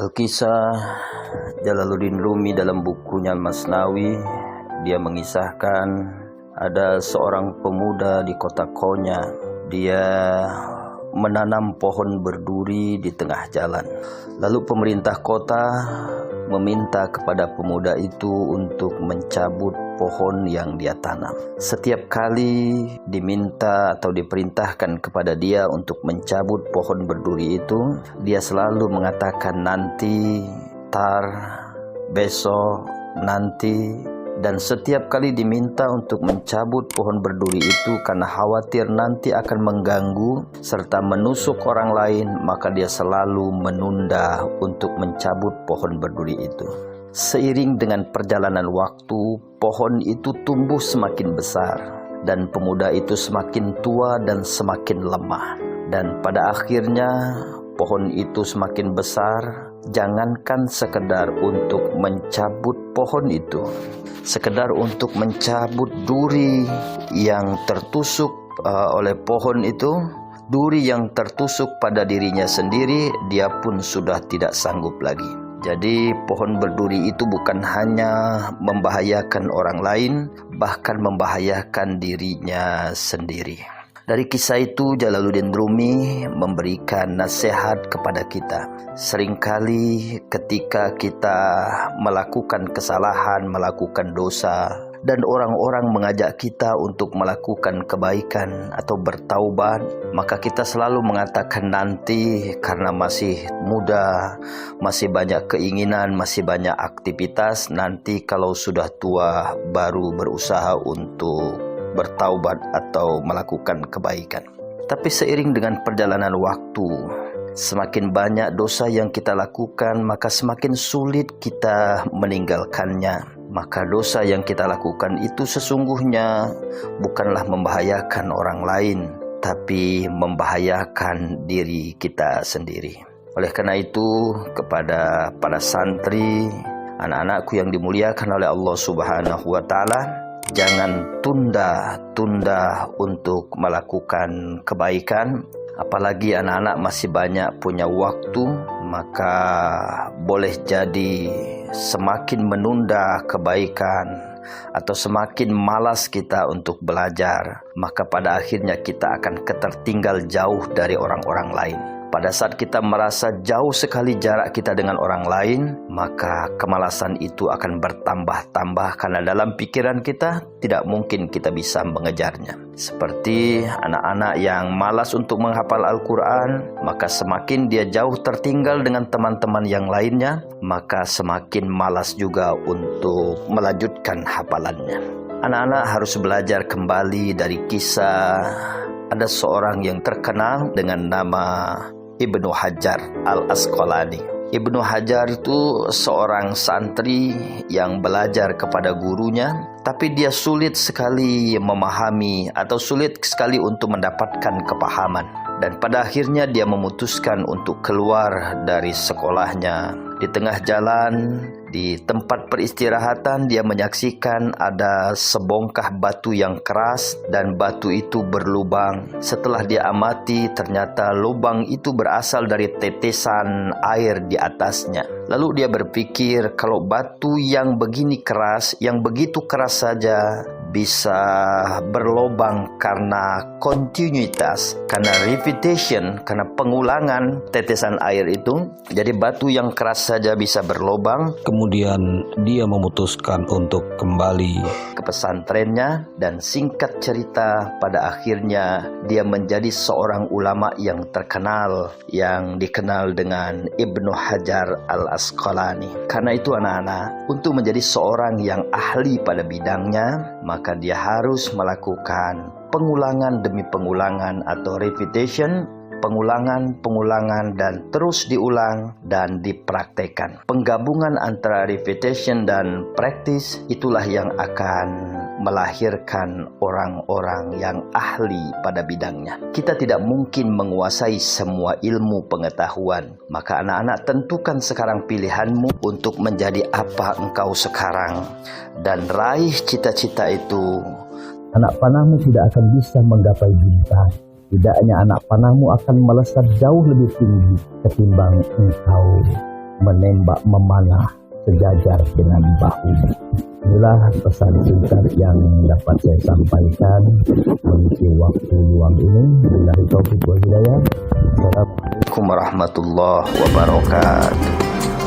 Al-Kisah Jalaluddin Rumi dalam bukunya Al-Masnawi, dia mengisahkan ada seorang pemuda di kota Konya. Dia menanam pohon berduri di tengah jalan. Lalu pemerintah kota meminta kepada pemuda itu untuk mencabut pohon yang dia tanam. Setiap kali diminta atau diperintahkan kepada dia untuk mencabut pohon berduri itu, dia selalu mengatakan nanti, tar, besok, nanti. Dan setiap kali diminta untuk mencabut pohon berduri itu karena khawatir nanti akan mengganggu serta menusuk orang lain, maka dia selalu menunda untuk mencabut pohon berduri itu. Seiring dengan perjalanan waktu, pohon itu tumbuh semakin besar dan pemuda itu semakin tua dan semakin lemah. Dan pada akhirnya pohon itu semakin besar, jangankan sekedar untuk mencabut pohon itu, sekedar untuk mencabut duri yang tertusuk oleh pohon itu, duri yang tertusuk pada dirinya sendiri, dia pun sudah tidak sanggup lagi. Jadi pohon berduri itu bukan hanya membahayakan orang lain, bahkan membahayakan dirinya sendiri. Dari kisah itu Jalaluddin Rumi memberikan nasihat kepada kita. Seringkali ketika kita melakukan kesalahan, melakukan dosa, dan orang-orang mengajak kita untuk melakukan kebaikan atau bertaubat, maka kita selalu mengatakan nanti karena masih muda, masih banyak keinginan, masih banyak aktivitas, nanti kalau sudah tua baru berusaha untuk bertaubat atau melakukan kebaikan. Tapi seiring dengan perjalanan waktu, semakin banyak dosa yang kita lakukan, maka semakin sulit kita meninggalkannya. Maka dosa yang kita lakukan itu sesungguhnya bukanlah membahayakan orang lain, tapi membahayakan diri kita sendiri. Oleh karena itu, kepada para santri, anak-anakku yang dimuliakan oleh Allah Subhanahu wa Ta'ala, jangan tunda-tunda untuk melakukan kebaikan. Apalagi anak-anak masih banyak punya waktu, maka boleh jadi semakin menunda kebaikan atau semakin malas kita untuk belajar, maka pada akhirnya kita akan ketertinggal jauh dari orang-orang lain. Pada saat kita merasa jauh sekali jarak kita dengan orang lain, maka kemalasan itu akan bertambah-tambah karena dalam pikiran kita tidak mungkin kita bisa mengejarnya. Seperti anak-anak yang malas untuk menghafal Al-Quran, maka semakin dia jauh tertinggal dengan teman-teman yang lainnya, maka semakin malas juga untuk melanjutkan hafalannya. Anak-anak harus belajar kembali dari kisah. Ada seorang yang terkenal dengan nama Ibnu Hajar Al-Asqalani. Ibnu Hajar itu seorang santri yang belajar kepada gurunya, tapi dia sulit sekali memahami atau sulit sekali untuk mendapatkan kepahaman. Dan pada akhirnya dia memutuskan untuk keluar dari sekolahnya. Di tengah jalan, di tempat peristirahatan, dia menyaksikan ada sebongkah batu yang keras dan batu itu berlubang. Setelah dia amati, ternyata lubang itu berasal dari tetesan air di atasnya. Lalu dia berpikir, kalau batu yang begini keras, yang begitu keras saja bisa berlubang karena kontinuitas, karena repetition, karena pengulangan tetesan air itu. Jadi batu yang keras saja bisa berlubang. Kemudian dia memutuskan untuk kembali ke pesantrennya, dan singkat cerita pada akhirnya dia menjadi seorang ulama yang terkenal, yang dikenal dengan Ibnu Hajar Al-Asqalani. Karena itu anak-anak, untuk menjadi seorang yang ahli pada bidangnya, maka dia harus melakukan pengulangan demi pengulangan atau repetition, pengulangan, dan terus diulang dan dipraktekkan. Penggabungan antara repetition dan practice itulah yang akan melahirkan orang-orang yang ahli pada bidangnya. Kita tidak mungkin menguasai semua ilmu pengetahuan. Maka anak-anak, tentukan sekarang pilihanmu untuk menjadi apa engkau sekarang dan raih cita-cita itu. Anak panahmu tidak akan bisa menggapai bintang. Tidaknya anak panahmu akan melesat jauh lebih tinggi ketimbang engkau menembak memanah sejajar dengan bahu. Inilah pesan singkat yang dapat saya sampaikan mengisi waktu luang ini. Billahi taufiq wal hidayah. Assalamualaikum Assalamualaikum warahmatullahi wabarakatuh.